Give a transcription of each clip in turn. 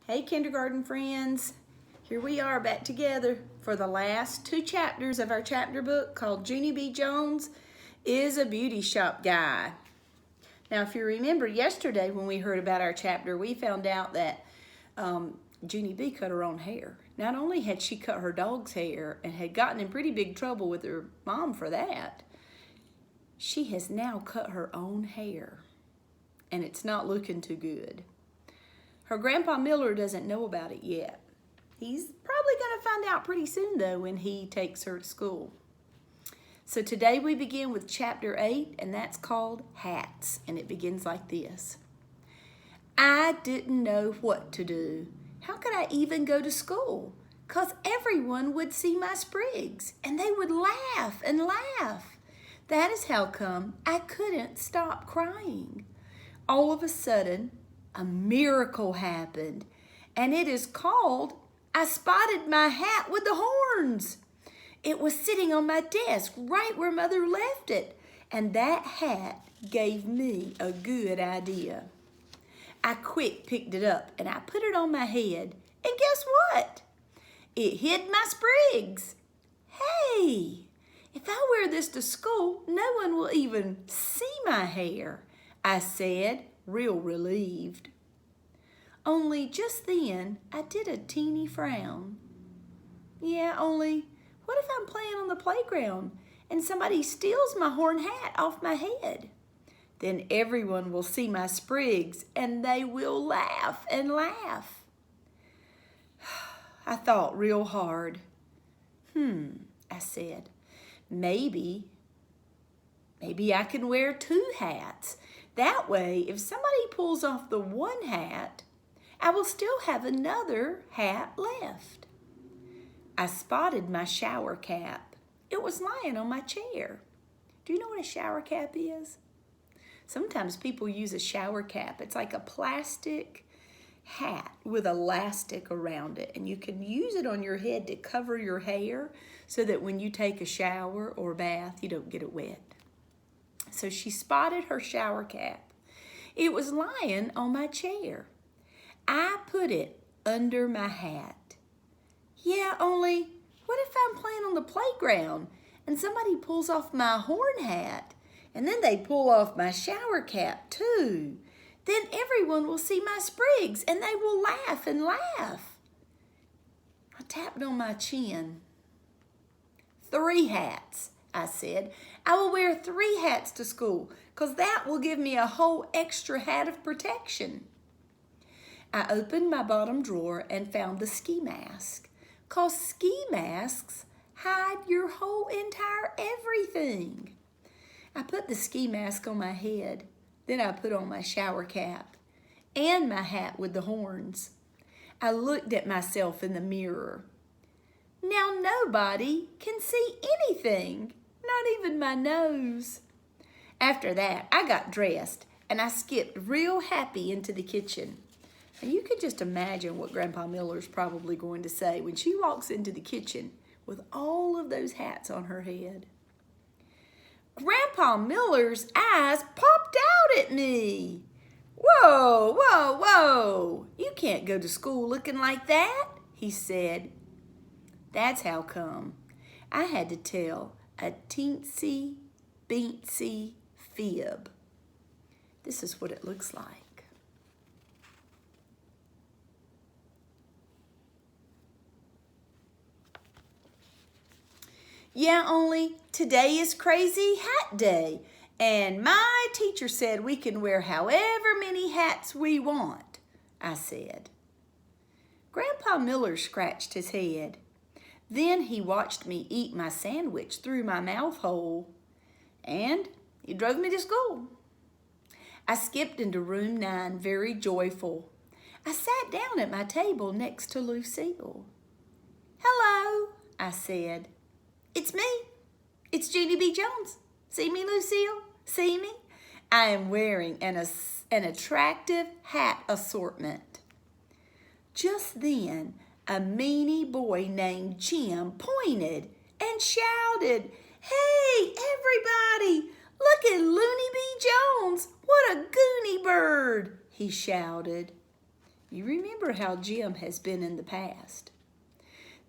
Hey kindergarten friends, here we are back together for the last two chapters of our chapter book called Junie B. Jones is a Beauty Shop Guy. Now if you remember yesterday when we heard about our chapter, we found out that Junie B cut her own hair. Not only had she cut her dog's hair and had gotten in pretty big trouble with her mom for that, she has now cut her own hair and it's not looking too good. Her Grandpa Miller doesn't know about it yet. He's probably going to find out pretty soon, though, when he takes her to school. So today we begin with Chapter 8, and that's called Hats, and it begins like this. I didn't know what to do. How could I even go to school? 'Cause everyone would see my sprigs, and they would laugh and laugh. That is how come I couldn't stop crying. All of a sudden, a miracle happened, and it is called, I spotted my hat with the horns. It was sitting on my desk right where Mother left it, and that hat gave me a good idea. I quick picked it up and I put it on my head, and guess what? It hid my sprigs. Hey, if I wear this to school, no one will even see my hair, I said, real relieved. Only just then, I did a teeny frown. Yeah, only what if I'm playing on the playground and somebody steals my horn hat off my head? Then everyone will see my sprigs and they will laugh and laugh. I thought real hard. I said, maybe I can wear two hats. That way, if somebody pulls off the one hat, I will still have another hat left. I spotted my shower cap. It was lying on my chair. Do you know what a shower cap is? Sometimes people use a shower cap. It's like a plastic hat with elastic around it, and you can use it on your head to cover your hair so that when you take a shower or bath, you don't get it wet. So she spotted her shower cap. It was lying on my chair. I put it under my hat. Yeah, only what if I'm playing on the playground and somebody pulls off my horn hat and then they pull off my shower cap too? Then everyone will see my sprigs and they will laugh and laugh. I tapped on my chin. 3 hats, I said. I will wear 3 hats to school because that will give me a whole extra hat of protection. I opened my bottom drawer and found the ski mask, 'cause ski masks hide your whole entire everything. I put the ski mask on my head, then I put on my shower cap and my hat with the horns. I looked at myself in the mirror. Now nobody can see anything, not even my nose. After that, I got dressed and I skipped real happy into the kitchen. And you can just imagine what Grandpa Miller's probably going to say when she walks into the kitchen with all of those hats on her head. Grandpa Miller's eyes popped out at me. Whoa, whoa, whoa. You can't go to school looking like that, he said. That's how come I had to tell a teensy beensy fib. This is what it looks like. Yeah, only today is Crazy Hat Day, and my teacher said we can wear however many hats we want, I said. Grandpa Miller scratched his head. Then he watched me eat my sandwich through my mouth hole, and he drove me to school. I skipped into room 9 very joyful. I sat down at my table next to Lucille. Hello, I said. It's me. It's Junie B. Jones. See me, Lucille? See me? I am wearing an attractive hat assortment. Just then, a meanie boy named Jim pointed and shouted, Hey, everybody, look at Looney B. Jones. What a goony bird, he shouted. You remember how Jim has been in the past.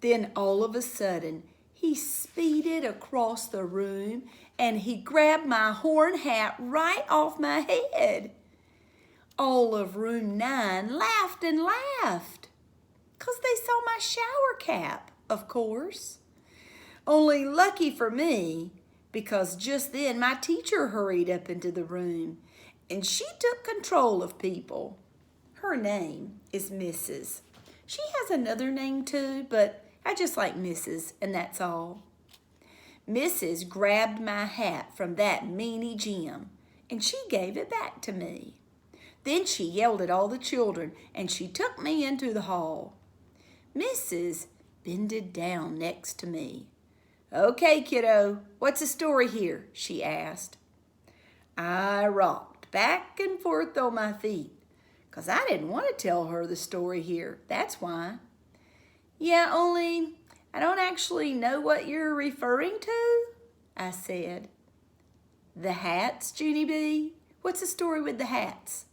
Then all of a sudden, he speeded across the room and he grabbed my horn hat right off my head. All of room 9 laughed and laughed, 'cause they saw my shower cap, of course. Only lucky for me, because just then my teacher hurried up into the room and she took control of people. Her name is Mrs. She has another name too, but I just like Mrs., and that's all. Mrs. grabbed my hat from that meanie Jim and she gave it back to me. Then she yelled at all the children and she took me into the hall. Mrs. bended down next to me. "Okay, kiddo, what's the story here?" she asked. I rocked back and forth on my feet, 'cause I didn't want to tell her the story here, that's why. "Yeah, only I don't actually know what you're referring to," I said. "The hats, Junie B? What's the story with the hats?"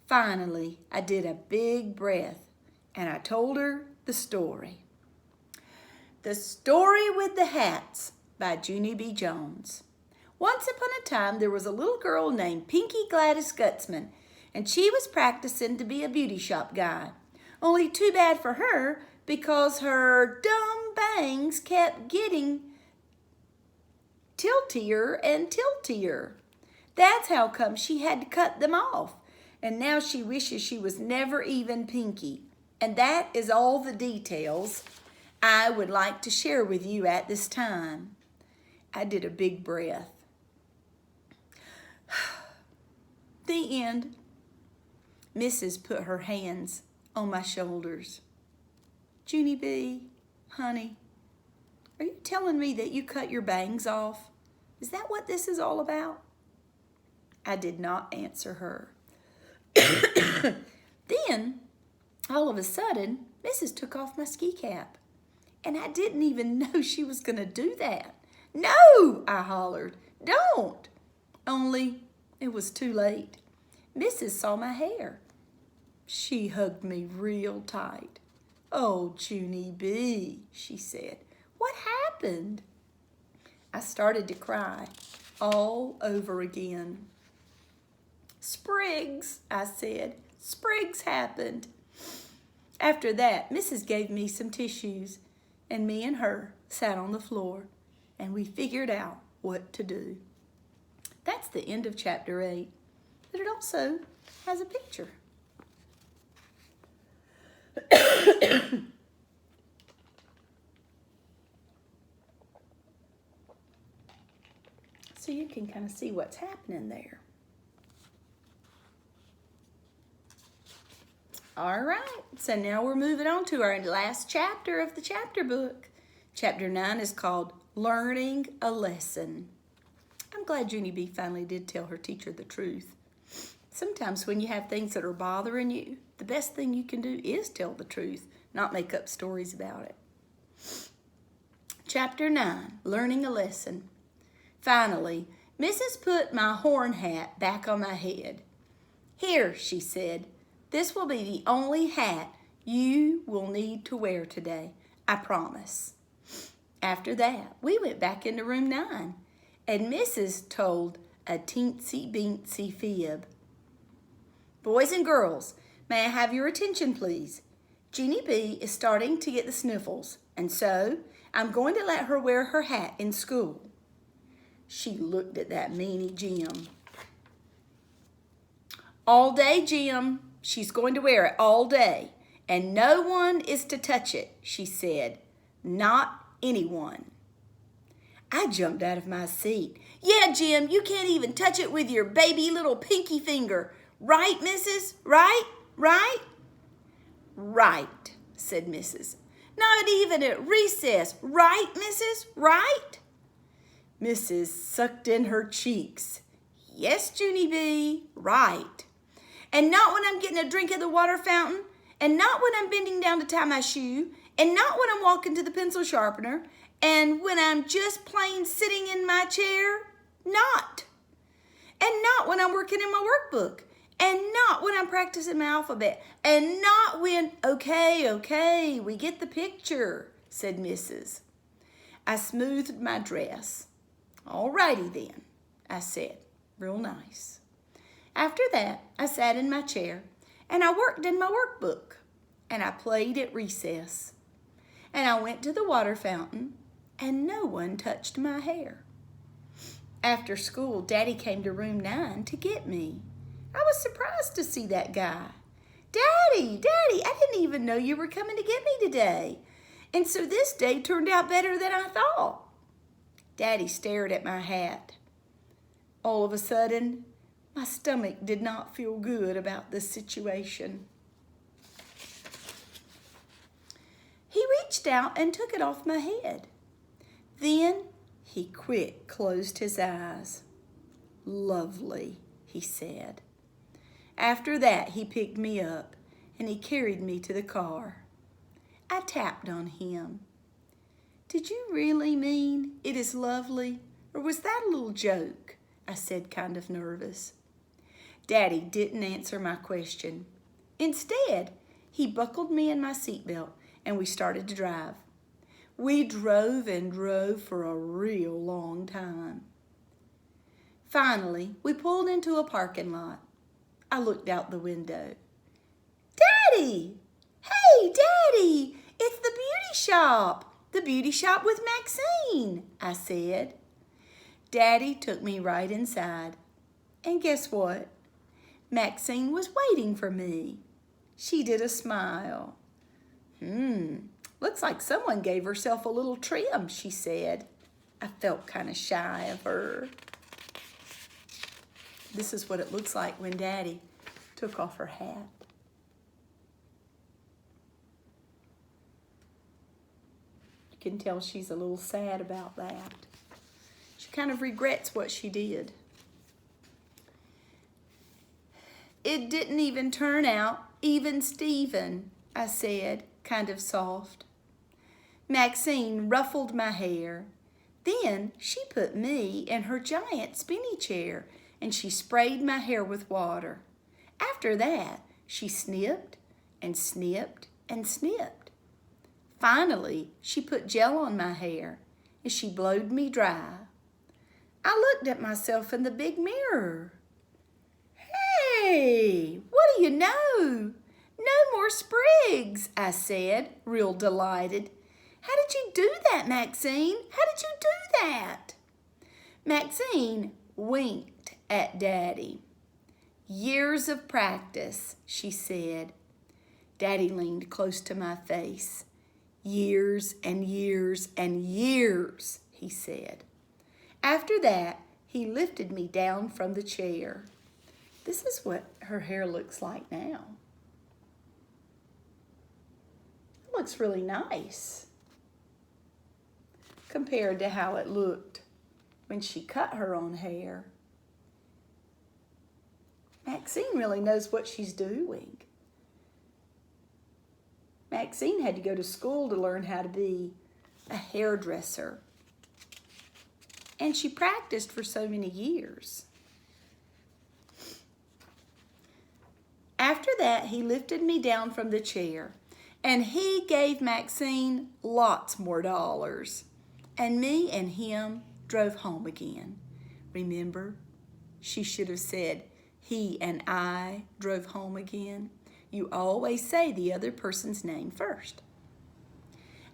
Finally, I did a big breath and I told her the story. The Story with the Hats by Junie B. Jones. Once upon a time, there was a little girl named Pinky Gladys Gutzman, and she was practicing to be a beauty shop guy. Only too bad for her, because her dumb bangs kept getting tiltier and tiltier. That's how come she had to cut them off. And now she wishes she was never even Pinky. And that is all the details I would like to share with you at this time. I did a big breath. The end. Mrs. put her hands on my shoulders. "Junie B, honey, are you telling me that you cut your bangs off? Is that what this is all about?" I did not answer her. Then, all of a sudden, Mrs. took off my ski cap. And I didn't even know she was going to do that. "No!" I hollered. "Don't!" Only it was too late. Mrs. saw my hair. She hugged me real tight. "Oh, Junie B," she said. "What happened?" I started to cry all over again. "Sprigs," I said. "Sprigs happened." After that, Mrs. gave me some tissues, and me and her sat on the floor, and we figured out what to do. That's the end of chapter 8, but it also has a picture. So you can kind of see what's happening there. All right, so now we're moving on to our last chapter of the chapter book. Chapter 9 is called Learning a Lesson. I'm glad Junie B finally did tell her teacher the truth. Sometimes when you have things that are bothering you, the best thing you can do is tell the truth, not make up stories about it. Chapter 9, Learning a Lesson. Finally, Mrs. put my horn hat back on my head. "Here," she said, "this will be the only hat you will need to wear today. I promise." After that, we went back into room 9, and Mrs. told a teensy-beensy fib. "Boys and girls, may I have your attention, please? Junie B is starting to get the sniffles, and so I'm going to let her wear her hat in school." She looked at that meanie Jim. "All day, Jim. She's going to wear it all day, and no one is to touch it," she said. "Not anyone." I jumped out of my seat. "Yeah, Jim, you can't even touch it with your baby little pinky finger. Right, Mrs.? Right? Right?" "Right," said Mrs. "Not even at recess. Right, Mrs.? Right?" Mrs. sucked in her cheeks. "Yes, Junie B, right. And not when I'm getting a drink at the water fountain, and not when I'm bending down to tie my shoe, and not when I'm walking to the pencil sharpener, and when I'm just plain sitting in my chair, not. And not when I'm working in my workbook, And not when I'm practicing my alphabet. And not when, okay, we get the picture, said Mrs. I smoothed my dress. All righty then, I said, real nice. After that, I sat in my chair and I worked in my workbook and I played at recess. And I went to the water fountain and no one touched my hair. After school, Daddy came to room 9 to get me. I was surprised to see that guy. Daddy, I didn't even know you were coming to get me today. And so this day turned out better than I thought. Daddy stared at my hat. All of a sudden, my stomach did not feel good about this situation. He reached out and took it off my head. Then he quick closed his eyes. Lovely, he said. After that, he picked me up and he carried me to the car. I tapped on him. Did you really mean it is lovely, or was that a little joke? I said, kind of nervous. Daddy didn't answer my question. Instead, he buckled me in my seatbelt and we started to drive. We drove and drove for a real long time. Finally, we pulled into a parking lot. I looked out the window. Daddy! Hey, Daddy! It's the beauty shop! The beauty shop with Maxine, I said. Daddy took me right inside. And guess what? Maxine was waiting for me. She did a smile. Looks like someone gave herself a little trim, she said. I felt kind of shy of her. This is what it looks like when Daddy took off her hat. You can tell she's a little sad about that. She kind of regrets what she did. It didn't even turn out even Steven, I said, kind of soft. Maxine ruffled my hair. Then she put me in her giant spinny chair and she sprayed my hair with water. After that, she snipped and snipped and snipped. Finally, she put gel on my hair and she blowed me dry. I looked at myself in the big mirror. Hey, what do you know? No more sprigs, I said, real delighted. How did you do that, Maxine? How did you do that? Maxine winked at Daddy. Years of practice, she said. Daddy leaned close to my face. Years and years and years, he said. After that, he lifted me down from the chair. This is what her hair looks like now. It looks really nice compared to how it looked when she cut her own hair. Maxine really knows what she's doing. Maxine had to go to school to learn how to be a hairdresser. And she practiced for so many years. After that, he lifted me down from the chair and he gave Maxine lots more dollars. And me and him drove home again. Remember, she should have said, he and I drove home again. You always say the other person's name first.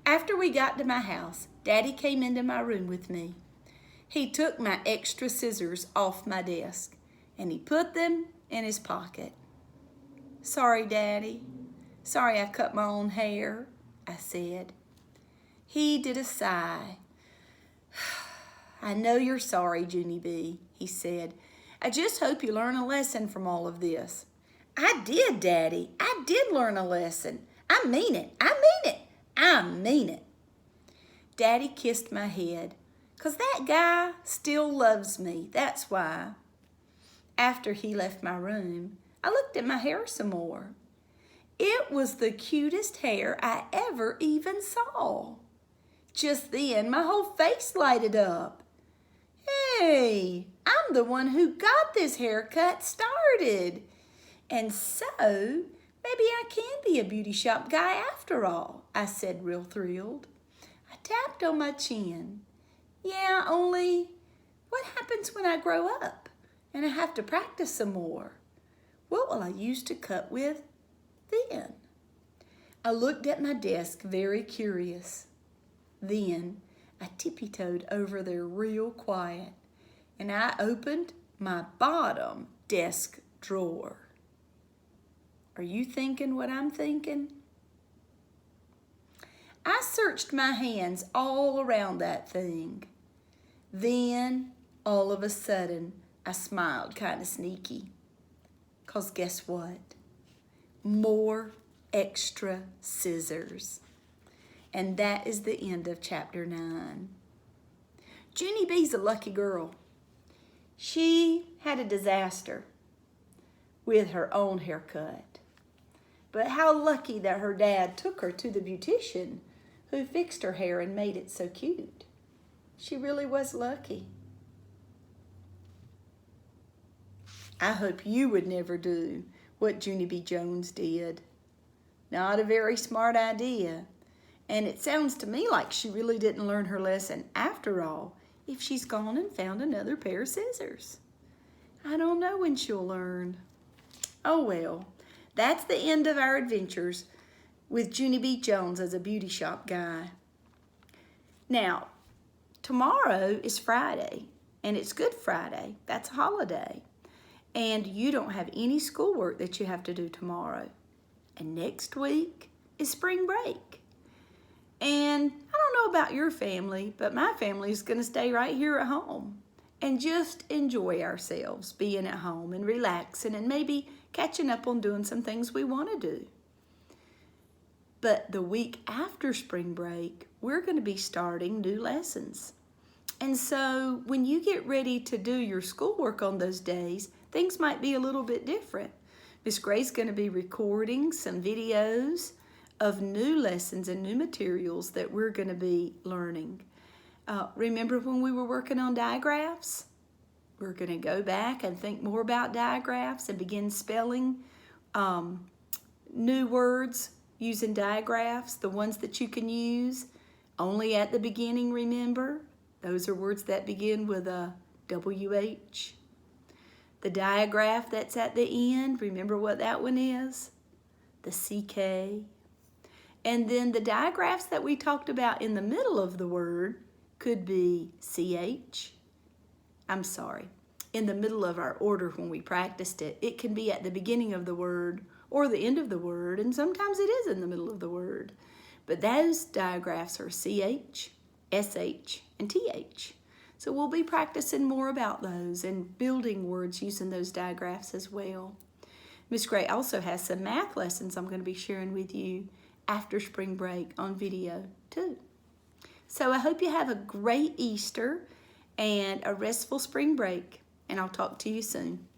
After we got to my house, Daddy came into my room with me. He took my extra scissors off my desk and he put them in his pocket. Sorry, Daddy. Sorry I cut my own hair, I said. He did a sigh. I know you're sorry, Junie B, he said. I just hope you learn a lesson from all of this. I did, Daddy. I did learn a lesson. I mean it. I mean it. I mean it. Daddy kissed my head. 'Cause that guy still loves me. That's why. After he left my room, I looked at my hair some more. It was the cutest hair I ever even saw. Just then, my whole face lighted up. Hey, I'm the one who got this haircut started. And so, maybe I can be a beauty shop guy after all, I said, real thrilled. I tapped on my chin. Yeah, only what happens when I grow up and I have to practice some more? What will I use to cut with then? I looked at my desk very curious. Then I tippy-toed over there real quiet and I opened my bottom desk drawer. Are you thinking what I'm thinking? I searched my hands all around that thing. Then, all of a sudden, I smiled kind of sneaky. 'Cause guess what? More extra scissors. And that is the end of chapter 9. Junie B's a lucky girl. She had a disaster with her own haircut. But how lucky that her dad took her to the beautician who fixed her hair and made it so cute. She really was lucky. I hope you would never do what Junie B. Jones did. Not a very smart idea. And it sounds to me like she really didn't learn her lesson after all if she's gone and found another pair of scissors. I don't know when she'll learn. Oh well, that's the end of our adventures with Junie B. Jones as a beauty shop guy. Now, tomorrow is Friday, and it's Good Friday. That's a holiday. And you don't have any schoolwork that you have to do tomorrow. And next week is spring break. And I don't know about your family, but my family is going to stay right here at home and just enjoy ourselves being at home and relaxing and maybe catching up on doing some things we want to do. But the week after spring break, we're going to be starting new lessons. And so when you get ready to do your schoolwork on those days, things might be a little bit different. Miss Gray's going to be recording some videos of new lessons and new materials that we're going to be learning. Remember when we were working on digraphs? We're going to go back and think more about digraphs and begin spelling new words using digraphs, the ones that you can use only at the beginning, remember? Those are words that begin with a WH. The digraph that's at the end, remember what that one is? The CK. And then the digraphs that we talked about in the middle of the word could be CH. I'm sorry, in the middle of our order when we practiced it. It can be at the beginning of the word or the end of the word, and sometimes it is in the middle of the word. But those digraphs are CH, SH, and TH. So we'll be practicing more about those and building words using those digraphs as well. Miss Gray also has some math lessons I'm going to be sharing with you after spring break on video too. So I hope you have a great Easter and a restful spring break, and I'll talk to you soon.